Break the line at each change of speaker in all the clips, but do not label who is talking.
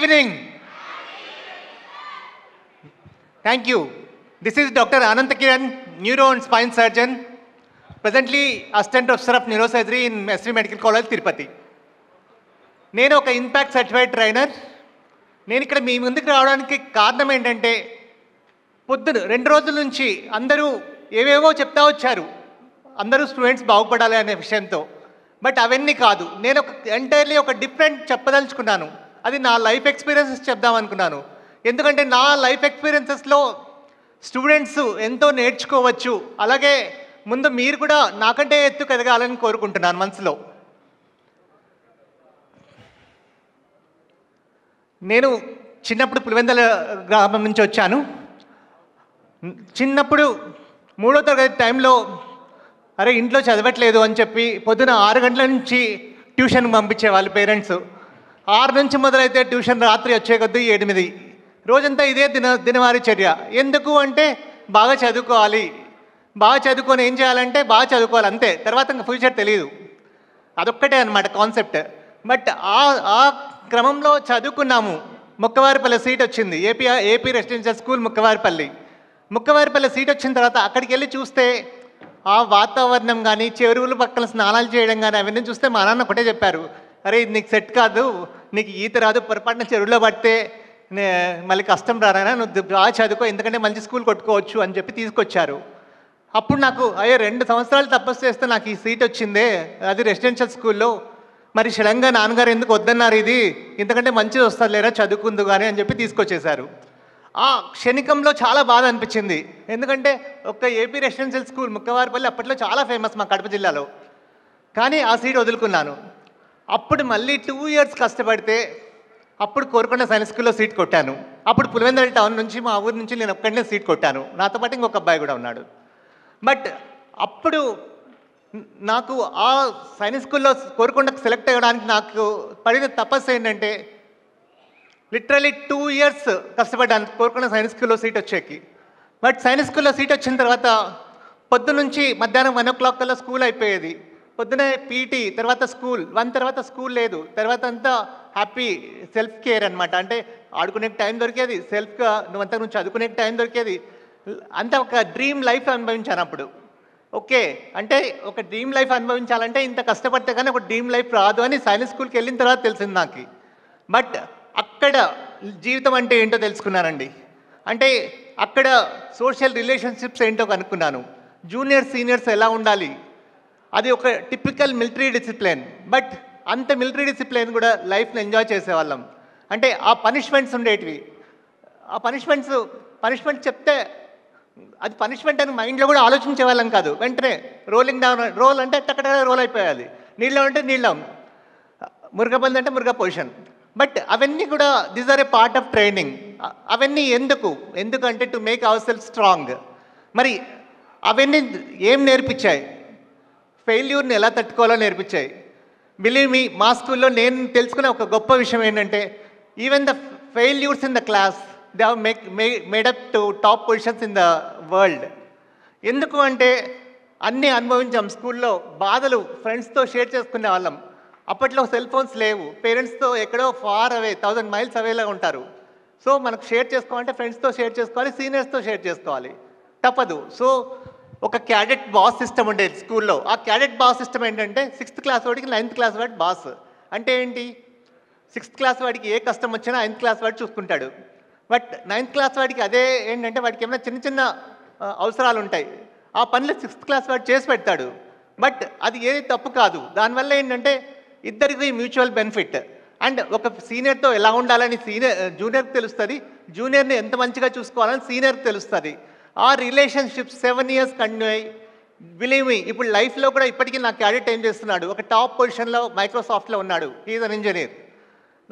evening. Thank you. This is Dr. Ananta Kiran, Neuro and Spine Surgeon, presently Assistant Professor of Neurosurgery in SV Medical College, Tirupati. నేను ఒక impact certified trainer. నేను ఇక్కడ మీ ముందుకు రావడానికి కారణం ఏంటంటే, పొద్దున 2 రోజుల నుంచి అందరూ ఏవేవో చెప్తా వచ్చారు, అందరూ స్టూడెంట్స్ బాగుపడాలి అనే విషయంతో. బట్ అవన్నీ కాదు, నేను ఒక ఎంటైర్లీ ఒక డిఫరెంట్ చెప్పదలుచుకున్నాను. అది నా లైఫ్ ఎక్స్పీరియన్సెస్ చెప్దాం అనుకున్నాను. ఎందుకంటే నా లైఫ్ ఎక్స్పీరియన్సెస్లో స్టూడెంట్స్ ఎంతో నేర్చుకోవచ్చు. అలాగే ముందు మీరు కూడా నాకంటే ఎత్తుకు ఎదగాలని కోరుకుంటున్నాను మనసులో. నేను చిన్నప్పుడు పులివెందల గ్రామం నుంచి వచ్చాను. చిన్నప్పుడు 3వ తరగతి టైంలో అరే ఇంట్లో చదవట్లేదు అని చెప్పి పొద్దున 6 గంటల నుంచి ట్యూషన్కి పంపించేవాళ్ళు పేరెంట్స్. 6 నుంచి మొదలైతే ట్యూషన్ రాత్రి వచ్చే కొద్దీ 8. రోజంతా ఇదే దినవారీ చర్య. ఎందుకు అంటే బాగా చదువుకోవాలి, బాగా చదువుకొని ఏం చేయాలంటే బాగా చదువుకోవాలి, అంతే. తర్వాత ఇంకా ఫ్యూచర్ తెలియదు. అదొక్కటే అనమాట కాన్సెప్ట్. బట్ ఆ క్రమంలో చదువుకున్నాము. ముక్కవారిపల్లి సీట్ వచ్చింది, AP residential school Mukkavaripalli seat వచ్చిన తర్వాత అక్కడికి వెళ్ళి చూస్తే ఆ వాతావరణం కానీ, చెరువుల పక్కన స్నానాలు చేయడం కానీ అవన్నీ చూస్తే మా నాన్న ఒకటే చెప్పారు, అరే ఇది నీకు సెట్ కాదు, నీకు ఈత రాదు, పొరపాటున చెరువులో పడితే మళ్ళీ కష్టం రానా, నువ్వు బాగా చదువుకో, ఎందుకంటే మంచి స్కూల్ కొట్టుకోవచ్చు అని చెప్పి తీసుకొచ్చారు. అప్పుడు నాకు అయ్యో 2 సంవత్సరాలు తపస్సు చేస్తే నాకు ఈ సీట్ వచ్చిందే, అది రెసిడెన్షియల్ స్కూల్లో, మరి సడన్గా నాన్నగారు ఎందుకు వద్దన్నారు, ఇది ఇంతకంటే మంచిది వస్తుంది లేరా చదువుకుందు కానీ అని చెప్పి తీసుకొచ్చేశారు. ఆ క్షణికంలో చాలా బాధ అనిపించింది. ఎందుకంటే ఒక ఏపీ రెసిడెన్షియల్ స్కూల్ ముక్కవారిపల్లి అప్పట్లో చాలా ఫేమస్ మా కడప జిల్లాలో. కానీ ఆ సీట్ వదులుకున్నాను. అప్పుడు మళ్ళీ 2 ఇయర్స్ కష్టపడితే అప్పుడు కోరుకొండ సైన్స్ స్కూల్లో సీట్ కొట్టాను. అప్పుడు పులివెందుల టౌన్ నుంచి మా ఊరి నుంచి నేను ఒక్కడనే సీట్ కొట్టాను. నాతో పాటు ఇంకొక అబ్బాయి కూడా ఉన్నాడు. బట్ అప్పుడు నాకు ఆ సైన్స్ స్కూల్లో కోరుకొండకు సెలెక్ట్ అవ్వడానికి నాకు పడిన తపస్సు ఏంటంటే, లిటరలీ 2 ఇయర్స్ కష్టపడ్డాను కోరుకొండ సైన్స్ స్కూల్లో సీట్ వచ్చేకి. బట్ సైన్స్ స్కూల్లో సీట్ వచ్చిన తర్వాత పొద్దునుంచి మధ్యాహ్నం 1 o'clock కల్లా స్కూల్ అయిపోయేది. పొద్దునే పీటీ, తర్వాత స్కూల్, 1 తర్వాత స్కూల్ లేదు, తర్వాత అంతా హ్యాపీ సెల్ఫ్ కేర్ అనమాట. అంటే ఆడుకునే టైం దొరికేది, సెల్ఫ్గా నువ్వు చదువుకునే టైం దొరికేది. అంతా ఒక డ్రీమ్ లైఫ్ అనుభవించాను అప్పుడు. ఓకే, అంటే ఒక డ్రీమ్ లైఫ్ అనుభవించాలంటే ఇంత కష్టపడితే కానీ ఒక డ్రీమ్ లైఫ్ రాదు అని సైన్స్ స్కూల్కి వెళ్ళిన తర్వాత తెలిసింది నాకు. బట్ అక్కడ జీవితం అంటే ఏంటో తెలుసుకున్నానండి. అంటే అక్కడ సోషల్ రిలేషన్షిప్స్ ఏంటో కనుక్కున్నాను. జూనియర్ సీనియర్స్ ఎలా ఉండాలి, అది ఒక టిపికల్ మిలిటరీ డిసిప్లిన్. బట్ అంత మిలిటరీ డిసిప్లిన్ కూడా లైఫ్ని ఎంజాయ్ చేసేవాళ్ళం. అంటే ఆ పనిష్మెంట్స్ ఉండేటివి. ఆ పనిష్మెంట్ చెప్తే అది పనిష్మెంట్ అని మైండ్లో కూడా ఆలోచించే వాళ్ళం కాదు. వెంటనే రోలింగ్ డౌన్, రోల్ అంటే అక్కడ రోల్ అయిపోయాలి, నీళ్ళం అంటే నీళ్ళం, మురుగబంద్ అంటే మురుగ పొజిషన్. బట్ అవన్నీ కూడా these are a part of training. అవన్నీ ఎందుకంటే to make our self strong. మరి అవన్నీ ఏం నేర్పించాయి? ఫెయిల్యూర్ని ఎలా తట్టుకోవాలో నేర్పించాయి. బిలీవ్ మీ, మా స్కూల్లో నేను తెలుసుకున్న ఒక గొప్ప విషయం ఏంటంటే, even the failures in the class they have made up to top positions in the world. ఎందుకు అంటే అన్నీ అనుభవించాం. స్కూల్లో బాధలు ఫ్రెండ్స్తో షేర్ చేసుకునే వాళ్ళం. అప్పట్లో సెల్ ఫోన్స్ లేవు, పేరెంట్స్తో ఎక్కడో ఫార్ అవే 1000 miles అవేలా ఉంటారు. సో మనకు షేర్ చేసుకోవాలంటే ఫ్రెండ్స్తో షేర్ చేసుకోవాలి, సీనియర్స్తో షేర్ చేసుకోవాలి, తప్పదు. సో ఒక క్యాడెట్ బాస్ సిస్టమ్ ఉండేది స్కూల్లో. ఆ క్యాడెట్ బాస్ సిస్టమ్ ఏంటంటే 6th క్లాస్ వాడికి 9th క్లాస్ వాడి బాస్. అంటే ఏంటి, 6th క్లాస్ వాడికి ఏ కష్టం వచ్చినా 9th క్లాస్ వాడు చూసుకుంటాడు. బట్ 9th క్లాస్ వాడికి అదే ఏంటంటే వాడికి ఏమైనా చిన్న అవసరాలు ఉంటాయి, ఆ పనులు 6th క్లాస్ వాడు చేసి పెడతాడు. బట్ అది ఏది తప్పు కాదు. దానివల్ల ఏంటంటే ఇద్దరికి మ్యూచువల్ బెనిఫిట్. అండ్ ఒక సీనియర్తో ఎలా ఉండాలని జూనియర్కి తెలుస్తుంది, జూనియర్ని ఎంత మంచిగా చూసుకోవాలని సీనియర్కి తెలుస్తుంది. ఆ రిలేషన్షిప్ 7 years కంటిన్యూ అయ్యి, బిలీవ్ మీ, ఇప్పుడు లైఫ్లో కూడా ఇప్పటికీ నా క్యాడెట్ ఏం చేస్తున్నాడు, ఒక టాప్ పొజిషన్లో మైక్రోసాఫ్ట్లో ఉన్నాడు, హీఈస్ అన్ ఇంజనీర్.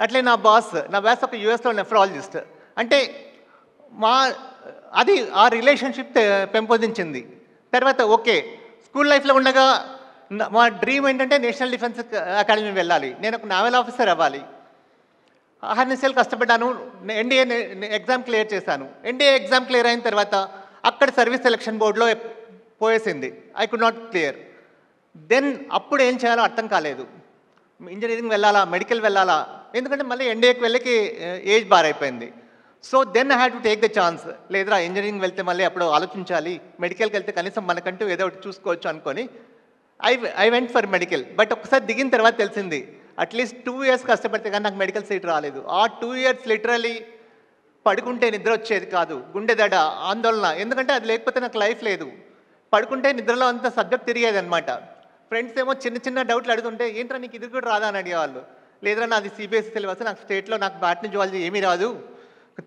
అట్లే నా బాస్ ఒక యూఎస్లో నెఫ్రాలజిస్ట్. అంటే అది ఆ రిలేషన్షిప్ పెంపొందించింది. తర్వాత ఓకే, స్కూల్ లైఫ్లో ఉండగా మా డ్రీమ్ ఏంటంటే నేషనల్ డిఫెన్స్ అకాడమీ వెళ్ళాలి, నేను ఒక నావల్ ఆఫీసర్ అవ్వాలి. అహర్నిశలు కష్టపడ్డాను, ఎన్డీఏ ఎగ్జామ్ క్లియర్ చేశాను. ఎన్డీఏ ఎగ్జామ్ క్లియర్ అయిన తర్వాత అక్కడ సర్వీస్ సెలక్షన్ బోర్డులో పోయేసింది, I could not clear. Then అప్పుడు ఏం చేయాలో అర్థం కాలేదు. ఇంజనీరింగ్ వెళ్ళాలా, మెడికల్ వెళ్ళాలా, ఎందుకంటే మళ్ళీ ఎన్డీఏకి వెళ్ళకి ఏజ్ బార్ అయిపోయింది. So then I had to take the chance. లేదురా ఇంజనీరింగ్ వెళ్తే మళ్ళీ అప్పుడు ఆలోచించాలి, మెడికల్కి వెళ్తే కనీసం మనకంటూ ఏదో ఒకటి చూసుకోవచ్చు అనుకొని I went for medical. But ఒకసారి దిగిన తర్వాత తెలిసింది అట్లీస్ట్ 2 years కష్టపడితే కానీ నాకు మెడికల్ సీట్ రాలేదు. ఆ 2 years లిటరలీ పడుకుంటే నిద్ర వచ్చేది కాదు, గుండె దడ, ఆందోళన, ఎందుకంటే అది లేకపోతే నాకు లైఫ్ లేదు. పడుకుంటే నిద్రలో అంత సబ్జెక్ట్ తిరిగేది అనమాట. ఫ్రెండ్స్ ఏమో చిన్న చిన్న డౌట్లు అడుగుతుంటే ఏంట్రా నీకు ఇది కూడా రాదా అని అడిగేవాళ్ళు. లేదురా నాది సిబిఎస్ఈ సిలబస్, నాకు స్టేట్లో నాకు బాటనీ జువాలజీ ఏమీ రాదు,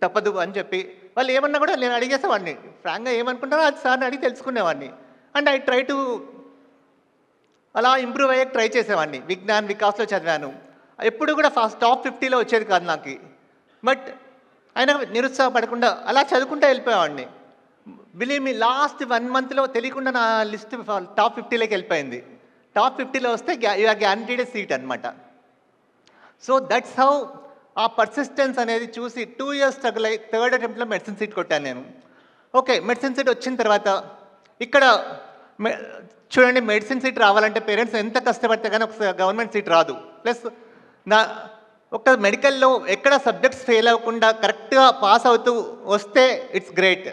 తప్పదు అని చెప్పి వాళ్ళు ఏమన్నా కూడా నేను అడిగేసేవాడిని. ఫ్రాంక్గా ఏమనుకుంటారో అది సార్ని అడిగి తెలుసుకునేవాడిని. అండ్ ఐ ట్రై టు అలా ఇంప్రూవ్ అయ్యే ట్రై చేసేవాడిని. విజ్ఞాన్ వికాస్లో చదివాను, ఎప్పుడు కూడా టాప్ 50లో వచ్చేది కాదు నాకు. బట్ అయినా నిరుత్సాహపడకుండా అలా చదువుకుంటూ వెళ్ళిపోయేవాడిని. బిలీవ్ మీ లాస్ట్ 1 monthలో తెలియకుండా నా లిస్ట్ టాప్ 50లోకి వెళ్ళిపోయింది. టాప్ 50లో వస్తే యూ ఆర్ గ్యారంటీడ్ సీట్ అనమాట. సో దట్స్ హౌ ఆ పర్సిస్టెన్స్ అనేది చూసి 2 years స్ట్రగుల్ అయ్యి 3rd అటెంప్ట్లో మెడిసిన్ సీట్ కొట్టాను నేను. ఓకే, మెడిసిన్ సీట్ వచ్చిన తర్వాత ఇక్కడ చూడండి, మెడిసిన్ సీట్ రావాలంటే పేరెంట్స్ ఎంత కష్టపడితే కానీ ఒక గవర్నమెంట్ సీట్ రాదు. ప్లస్ నా ఒక మెడికల్లో ఎక్కడ సబ్జెక్ట్స్ ఫెయిల్ అవ్వకుండా కరెక్ట్గా పాస్ అవుతూ వస్తే ఇట్స్ గ్రేట్.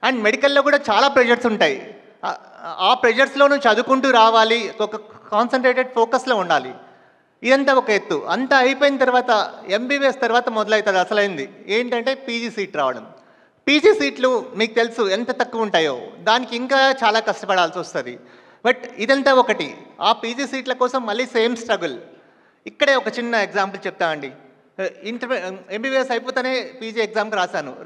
అండ్ మెడికల్లో కూడా చాలా ప్రెషర్స్ ఉంటాయి. ఆ ప్రెషర్స్లో నువ్వు చదువుకుంటూ రావాలి, ఒక కాన్సన్ట్రేటెడ్ ఫోకస్లో ఉండాలి. ఇదంతా ఒక ఎత్తు. అంతా అయిపోయిన తర్వాత ఎంబీబీఎస్ తర్వాత మొదలవుతుంది అసలైంది. ఏంటంటే పీజీ సీట్ రావడం. పీజీ సీట్లు మీకు తెలుసు ఎంత తక్కువ ఉంటాయో, దానికి ఇంకా చాలా కష్టపడాల్సి వస్తుంది. బట్ ఇదంతా ఒకటి. ఆ పీజీ సీట్ల కోసం మళ్ళీ సేమ్ స్ట్రగుల్. ఇక్కడే ఒక చిన్న ఎగ్జాంపుల్ చెప్తామండి. ఎంబీబీఎస్ అయిపోతేనే పీజీ ఎగ్జామ్కి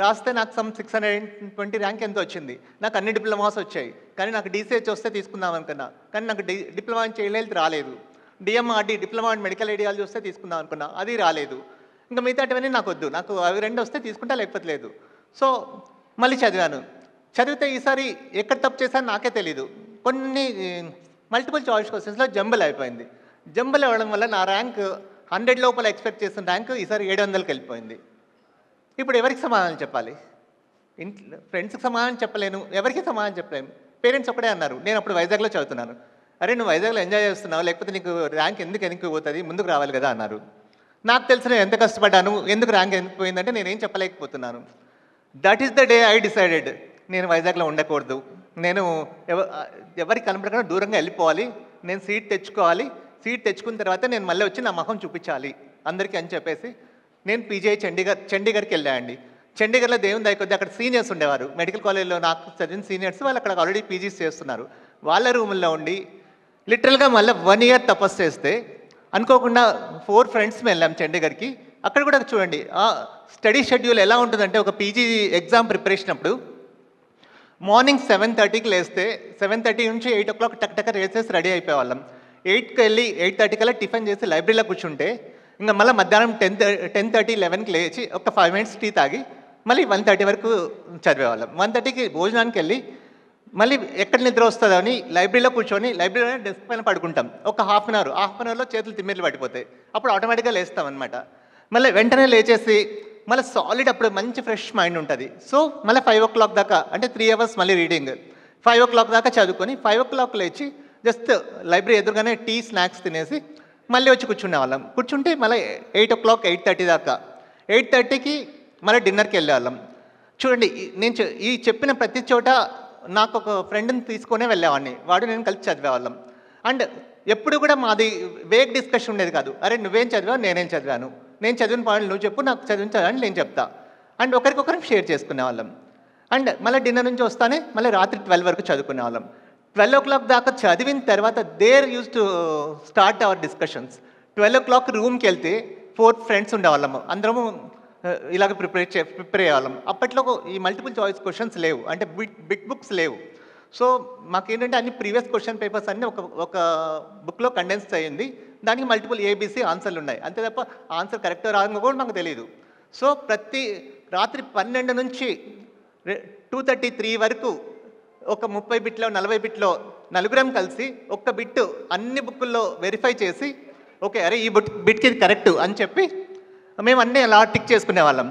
రాస్తే నాకు 620 ర్యాంక్ ఎంతో వచ్చింది. నాకు అన్ని డిప్లొమాస్ వచ్చాయి, కానీ నాకు డీసీహెచ్ వస్తే తీసుకుందాం అనుకున్నా, కానీ నాకు డిప్లొమా ఇన్ చైల్డ్ హెల్త్ రాలేదు. డిఎంఆర్డి డిప్లొమా ఇన్ మెడికల్ ఐడియాలజీ వస్తే తీసుకుందాం అనుకున్నా, అది రాలేదు. ఇంకా మిగతాటివన్నీ నాకు వద్దు, నాకు అవి 2 వస్తే తీసుకుంటా, లేకపోతే లేదు. సో మళ్ళీ చదివితే ఈసారి ఎక్కడ తప్పు చేశాను నాకే తెలీదు. కొన్ని మల్టిపుల్ చాయిస్ క్వశ్చన్స్లో జంబుల్ అయిపోయింది. జంబుల్ అవ్వడం వల్ల నా ర్యాంక్ 100 లోపల ఎక్స్పెక్ట్ చేసిన ర్యాంక్ ఈసారి 700కి వెళ్ళిపోయింది. ఇప్పుడు ఎవరికి సమాధానం చెప్పాలి? ఇంట్లో ఫ్రెండ్స్కి సమాధానం చెప్పలేను, ఎవరికి సమాధానం చెప్పలేను. పేరెంట్స్ ఒకటే అన్నారు, నేను అప్పుడు వైజాగ్లో చదువుతున్నాను, అరే నువ్వు వైజాగ్లో ఎంజాయ్ చేస్తున్నావు, లేకపోతే నీకు ర్యాంక్ ఎందుకు వెనక్కి పోతుంది, ముందుకు రావాలి కదా అన్నారు. నాకు తెలిసిన ఎంత కష్టపడ్డాను, ఎందుకు ర్యాంక్ ఎందుకు పోయిందంటే నేనేం చెప్పలేకపోతున్నాను. That is the day I decided, నేను వైజాగ్లో ఉండకూడదు, నేను ఎవరికి కనపడకుండా దూరంగా వెళ్ళిపోవాలి, నేను సీట్ తెచ్చుకోవాలి, సీట్ తెచ్చుకున్న తర్వాత నేను మళ్ళీ వచ్చి నా మొహం చూపించాలి అందరికీ అని చెప్పేసి నేను పీజీఐ చండీగఢ్కి వెళ్ళానండి. చండీగఢ్లో దేవుని దయ కొద్ది అక్కడ సీనియర్స్ ఉండేవారు. మెడికల్ కాలేజ్లో నాకు చదివిన సీనియర్స్ వాళ్ళు అక్కడ ఆల్రెడీ పీజీస్ చేస్తున్నారు. వాళ్ళ రూముల్లో ఉండి లిటరల్గా మళ్ళీ 1 year తపస్సు చేస్తే అనుకోకుండా 4 friends వెళ్ళాం చండీగఢ్కి. అక్కడ కూడా చూడండి స్టడీ షెడ్యూల్ ఎలా ఉంటుందంటే, ఒక పీజీ ఎగ్జామ్ ప్రిపరేషన్ అప్పుడు మార్నింగ్ 7:30కి లేస్తే 7:30 నుంచి 8 o'clock టక్ రేసేసి రెడీ అయిపోయేవాళ్ళం. 8కి వెళ్ళి 8:30 కల్లా టిఫిన్ చేసి లైబ్రరీలో కూర్చుంటే ఇంకా మళ్ళీ మధ్యాహ్నం 10:30, 11కి లేచి ఒక 5 minutes టీ తాగి మళ్ళీ 1:30 వరకు చదివేవాళ్ళం. 1:30కి భోజనానికి వెళ్ళి మళ్ళీ ఎక్కడ నిద్ర వస్తుందో అని లైబ్రరీలో కూర్చొని లైబ్రరీలో డెస్క్ పైన పడుకుంటాం. ఒక హాఫ్ అన్ అవర్లో చేతులు తిమ్మిర్లు పడిపోతాయి. అప్పుడు ఆటోమేటిక్గా లేస్తాం అనమాట. మళ్ళీ వెంటనే లేచేసి మళ్ళీ సాలిడ్ అప్పుడు మంచి ఫ్రెష్ మైండ్ ఉంటుంది. సో మళ్ళీ 5 o'clock దాకా, అంటే 3 hours మళ్ళీ రీడింగ్, 5 o'clock దాకా చదువుకొని 5 o'clock లేచి జస్ట్ లైబ్రరీ ఎదురుగానే టీ స్నాక్స్ తినేసి మళ్ళీ వచ్చి కూర్చునేవాళ్ళం. కూర్చుంటే మళ్ళీ 8 o'clock 8:30 దాకా, 8:30కి మళ్ళీ డిన్నర్కి వెళ్ళేవాళ్ళం. చూడండి, నేను ఈ చెప్పిన ప్రతి చోట నాకు ఒక ఫ్రెండ్ని తీసుకునే వెళ్ళేవాడిని, వాడు నేను కలిసి చదివేవాళ్ళం. అండ్ ఎప్పుడు కూడా మాది వేగ్ డిస్కషన్ ఉండేది కాదు. అరే నువ్వేం చదివావు, నేనేం చదివాను, నేను చదివిన పాయింట్లు నువ్వు చెప్పు, నాకు చదివిన నేను చెప్తా. అండ్ ఒకరికొకరం షేర్ చేసుకునేవాళ్ళం. అండ్ మళ్ళీ డిన్నర్ నుంచి వస్తానే మళ్ళీ రాత్రి 12 వరకు చదువుకునేవాళ్ళం. 12 o'clock దాకా చదివిన తర్వాత there use to start our discussions. 12 o'clock రూమ్కి వెళ్తే 4 friends ఉండేవాళ్ళము, అందరము ఇలాగ ప్రిపేర్ అయ్యేవాళ్ళం. అప్పట్లో ఈ మల్టిపుల్ చాయిస్ క్వశ్చన్స్ లేవు, అంటే బిగ్ బుక్స్ లేవు. సో మాకేంటంటే అన్ని ప్రీవియస్ క్వశ్చన్ పేపర్స్ అన్నీ ఒక బుక్లో కండెన్స్ అయ్యింది. దానికి మల్టిపుల్ ఏబీసీ ఆన్సర్లు ఉన్నాయి, అంతే తప్ప ఆన్సర్ కరెక్ట్ రాగా కూడా మాకు తెలియదు. సో ప్రతి రాత్రి 12 నుంచి 2:33 వరకు ఒక 30 బిట్లో 40 బిట్లో నలుగురం కలిసి ఒక్క బిట్టు అన్ని బుక్కుల్లో వెరిఫై చేసి ఓకే అరే ఈ బిట్కి ఇది కరెక్ట్ అని చెప్పి మేము అన్నీ అలా టిక్ చేసుకునే వాళ్ళం.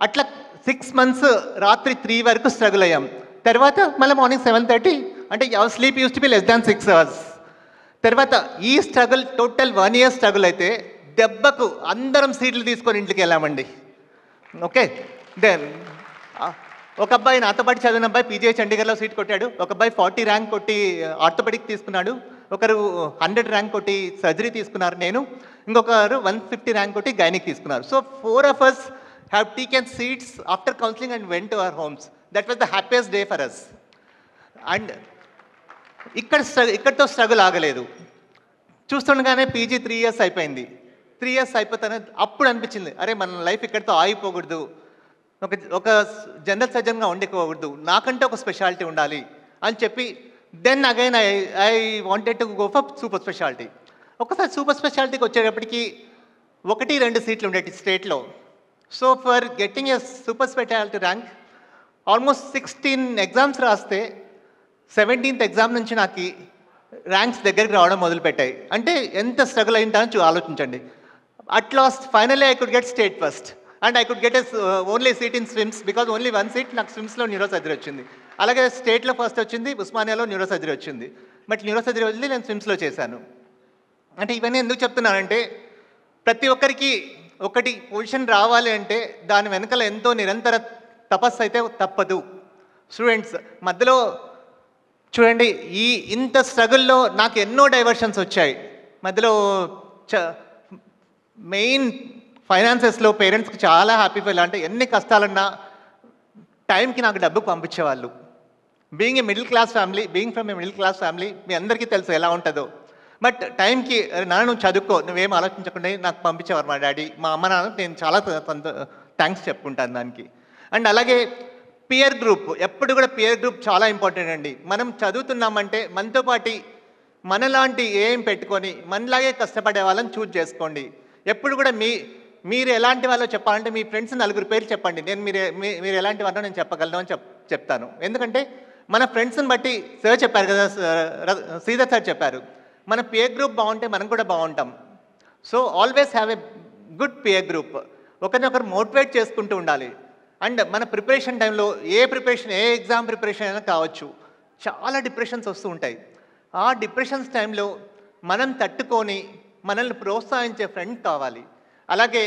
అట్లా 6 months రాత్రి 3 వరకు స్ట్రగుల్ అయ్యాం. తర్వాత మళ్ళీ మార్నింగ్ 7:30, అంటే our sleep use to be less than 6 hours. తర్వాత ఈ స్ట్రగుల్ టోటల్ 1 ఇయర్ స్ట్రగుల్ అయితే దెబ్బకు అందరం సీట్లు తీసుకొని ఇంటికి వెళ్ళామండి. ఓకే, దెన్ ఒక అబ్బాయి నాతో పాటు చదివిన అబ్బాయి పీజీఐ చండీగఢ్లో సీట్ కొట్టాడు. ఒక అబ్బాయి 40 ర్యాంక్ కొట్టి ఆర్థోపెడిక్ తీసుకున్నాడు. ఒకరు 100 ర్యాంక్ కొట్టి సర్జరీ తీసుకున్నారు. నేను ఇంకొకరు 150 ర్యాంక్ కొట్టి గైనిక్ తీసుకున్నారు. So 4 of us have taken seats after counseling and went to our homes. That was the happiest day for us. And ఇక్కడితో స్ట్రగుల్ ఆగలేదు. చూస్తుండగానే పీజీ 3 years అయిపోయింది. 3 years అయిపోతానే అప్పుడు అనిపించింది, అరే మన లైఫ్ ఇక్కడితో ఆగిపోకూడదు, ఒక జనరల్ సర్జన్గా ఉండిపోకూడదు, నాకంటే ఒక స్పెషాలిటీ ఉండాలి అని చెప్పి then again I wanted to go for super speciality. ఒకసారి సూపర్ స్పెషాలిటీకి వచ్చేటప్పటికి 1-2 సీట్లు ఉండేవి స్టేట్లో. So for getting a super speciality rank almost 16 exams రాస్తే 17th ఎగ్జామ్ నుంచి నాకు ర్యాంక్స్ దగ్గరికి రావడం మొదలుపెట్టాయి. అంటే ఎంత స్ట్రగుల్ అయిందని ఆలోచించండి. At last finally I could get state first and I could get only seat in SVIMS because only 1 seat నాకు స్విమ్స్లో న్యూరో సర్జరీ వచ్చింది. అలాగే స్టేట్లో ఫస్ట్ వచ్చింది, ఉస్మానియాలో న్యూరో సర్జరీ వచ్చింది. బట్ న్యూరో సర్జరీ వదిలి నేను స్విమ్స్లో చేశాను. అంటే ఇవన్నీ ఎందుకు చెప్తున్నానంటే ప్రతి ఒక్కరికి ఒకటి పొజిషన్ రావాలి అంటే దాని వెనకాల ఎంతో నిరంతర తపస్సు అయితే తప్పదు. స్టూడెంట్స్ మధ్యలో చూడండి, ఇంత స్ట్రగుల్లో నాకు ఎన్నో డైవర్షన్స్ వచ్చాయి. మధ్యలో మెయిన్ ఫైనాన్సెస్లో పేరెంట్స్కి చాలా హ్యాపీ ఫీల్, అంటే ఎన్ని కష్టాలన్నా టైంకి నాకు డబ్బు పంపించేవాళ్ళు. Being a middle class family, being from a middle class family, మీ అందరికీ తెలుసు ఎలా ఉంటుందో. బట్ టైంకి నాన్న నువ్వు చదువుకో, నువ్వేం ఆలోచించకుండా నాకు పంపించేవారు మా డాడీ, మా అమ్మ నాన్న. నేను చాలా థ్యాంక్స్ చెప్పుకుంటాను దానికి. అండ్ అలాగే పియర్ గ్రూప్, ఎప్పుడు కూడా పియర్ గ్రూప్ చాలా ఇంపార్టెంట్ అండి. మనం చదువుతున్నామంటే మనతో పాటు మనలాంటి ఏం పెట్టుకొని మనలాగే కష్టపడే వాళ్ళని చూజ్ చేసుకోండి. ఎప్పుడు కూడా మీరు ఎలాంటి వాళ్ళో చెప్పాలంటే మీ ఫ్రెండ్స్ 4 పేర్లు చెప్పండి. నేను మీరు ఎలాంటి వాళ్ళో నేను చెప్పగలను అని చెప్తాను. ఎందుకంటే మన ఫ్రెండ్స్ని బట్టి సార్ చెప్పారు కదా, శ్రీధర్ సార్ చెప్పారు, మన పియర్ గ్రూప్ బాగుంటే మనం కూడా బాగుంటాం. So always have a good peer group. ఒకరినొకరు మోటివేట్ చేసుకుంటూ ఉండాలి. అండ్ మన ప్రిపరేషన్ టైంలో ఏ ఎగ్జామ్ ప్రిపరేషన్ అయినా కావచ్చు, చాలా డిప్రెషన్స్ వస్తూ ఉంటాయి. ఆ డిప్రెషన్స్ టైంలో మనం తట్టుకొని మనల్ని ప్రోత్సహించే ఫ్రెండ్ కావాలి. అలాగే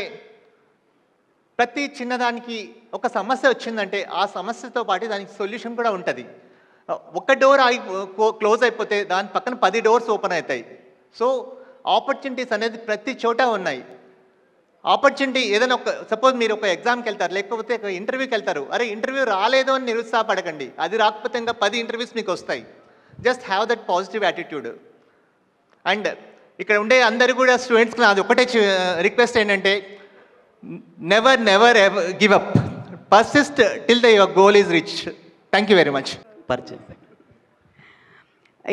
ప్రతి చిన్నదానికి ఒక సమస్య వచ్చిందంటే ఆ సమస్యతో పాటు దానికి సొల్యూషన్ కూడా ఉంటుంది. ఒక డోర్ క్లోజ్ అయిపోతే దాని పక్కన 10 డోర్స్ ఓపెన్ అవుతాయి. సో ఆపర్చునిటీస్ అనేది ప్రతి చోట ఉన్నాయి. ఆపర్చునిటీ ఏదైనా సపోజ్ మీరు ఒక ఎగ్జామ్కి వెళ్తారు, లేకపోతే ఒక ఇంటర్వ్యూకి వెళ్తారు. అరే ఇంటర్వ్యూ రాలేదు అని నిరుత్సాహపడకండి, అది రాకపోతే ఇంకా 10 ఇంటర్వ్యూస్ మీకు వస్తాయి. Just have that positive attitude. And ఇక్కడ ఉండే అందరూ కూడా స్టూడెంట్స్కి నాది ఒకటే రిక్వెస్ట్ ఏంటంటే, never give up, persist till the your goal is reach. Thank you very much.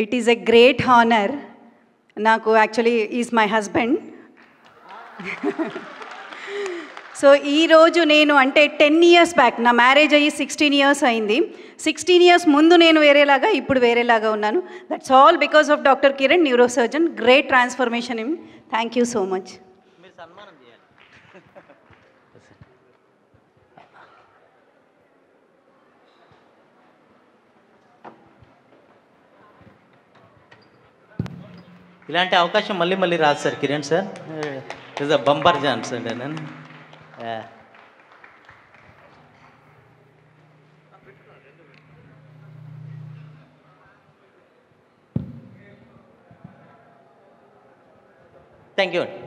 It is a great honour. నాకు actually is my husband. So ఈరోజు నేను అంటే 10 years బ్యాక్, నా మ్యారేజ్ అయ్యి 16 years అయింది. 16 years ముందు నేను వేరేలాగా, ఇప్పుడు వేరేలాగా ఉన్నాను. That's all because of doctor Kiran, neuro surgeon. Great transformation in. Thank you so much.
ఇలాంటి అవకాశం మళ్ళీ మళ్ళీ రాదు sir Kiran sir. Is a bumper chance అండి. నేను థ్యాంక్ యూ అండి.